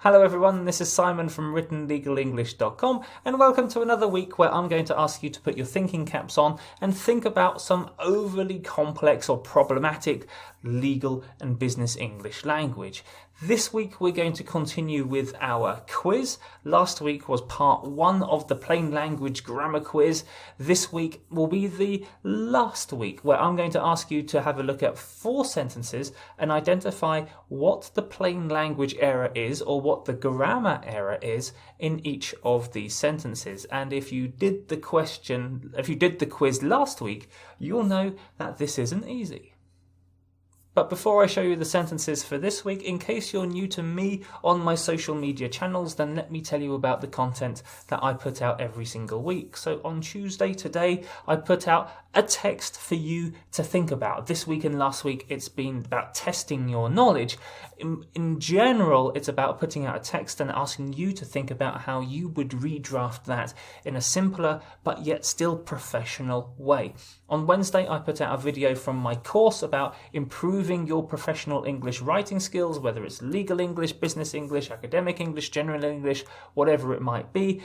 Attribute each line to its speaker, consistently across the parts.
Speaker 1: Hello everyone, this is Simon from WrittenLegalEnglish.com and welcome to another week where I'm going to ask you to put your thinking caps on and think about some overly complex or problematic legal and business English language. This week we're going to continue with our quiz. Last week was part 1 of the plain language grammar quiz. This week will be the last week where I'm going to ask you to have a look at 4 sentences and identify what the plain language error is or what the grammar error is in each of these sentences. And if you did the quiz last week, you'll know that this isn't easy. But before I show you the sentences for this week, in case you're new to me on my social media channels, then let me tell you about the content that I put out every single week. So on Tuesday, today, I put out a text for you to think about. This week and last week, it's been about testing your knowledge. In general, it's about putting out a text and asking you to think about how you would redraft that in a simpler but yet still professional way. On Wednesday, I put out a video from my course about improving your professional English writing skills, whether it's legal English, business English, academic English, general English, whatever it might be,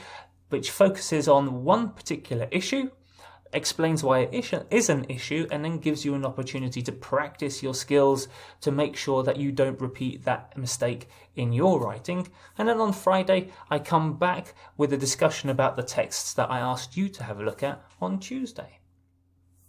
Speaker 1: which focuses on one particular issue, explains why it is an issue, and then gives you an opportunity to practice your skills to make sure that you don't repeat that mistake in your writing. And then on Friday, I come back with a discussion about the texts that I asked you to have a look at on Tuesday.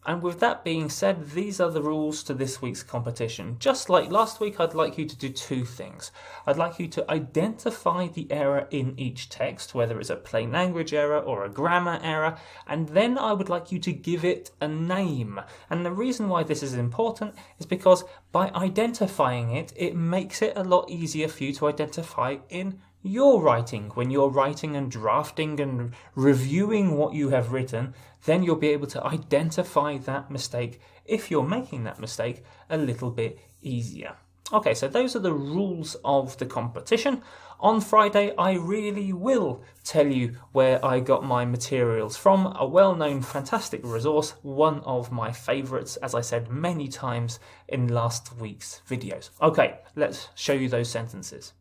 Speaker 1: And with that being said, these are the rules to this week's competition. Just like last week, I'd like you to do 2 things. I'd like you to identify the error in each text, whether it's a plain language error or a grammar error, and then I would like you to give it a name. And the reason why this is important is because by identifying it, it makes it a lot easier for you to identify in your writing. When you're writing and drafting and reviewing what you have written, then you'll be able to identify that mistake, if you're making that mistake, a little bit easier. Okay, so those are the rules of the competition. On Friday, I really will tell you where I got my materials from, a well-known fantastic resource, one of my favourites, as I said many times in last week's videos. Okay, let's show you those sentences.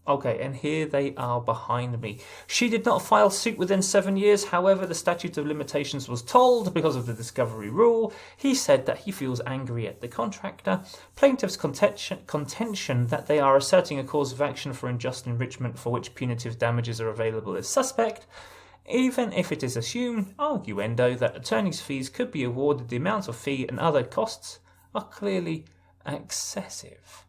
Speaker 1: Okay, and here they are behind me. She did not file suit within 7 years. However, the statute of limitations was told because of the discovery rule. He said that he feels angry at the contractor. Plaintiff's contention that they are asserting a cause of action for unjust enrichment for which punitive damages are available is suspect. Even if it is assumed, arguendo, that attorney's fees could be awarded, the amount of fee and other costs are clearly excessive.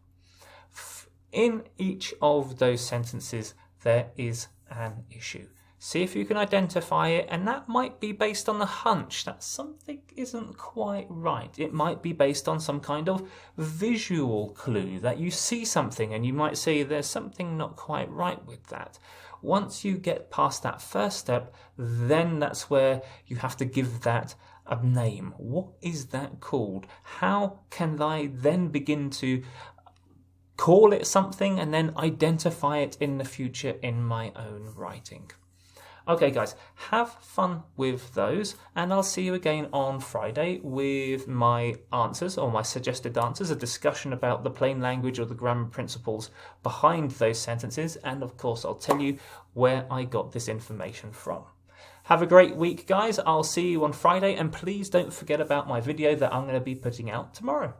Speaker 1: In each of those sentences, there is an issue. See if you can identify it, and that might be based on the hunch that something isn't quite right. It might be based on some kind of visual clue, that you see something and you might say there's something not quite right with that. Once you get past that first step, then that's where you have to give that a name. What is that called? How can I then begin to call it something and then identify it in the future in my own writing? Okay guys, have fun with those, and I'll see you again on Friday with my answers, or my suggested answers, a discussion about the plain language or the grammar principles behind those sentences, and of course I'll tell you where I got this information from. Have a great week guys, I'll see you on Friday, and please don't forget about my video that I'm going to be putting out tomorrow.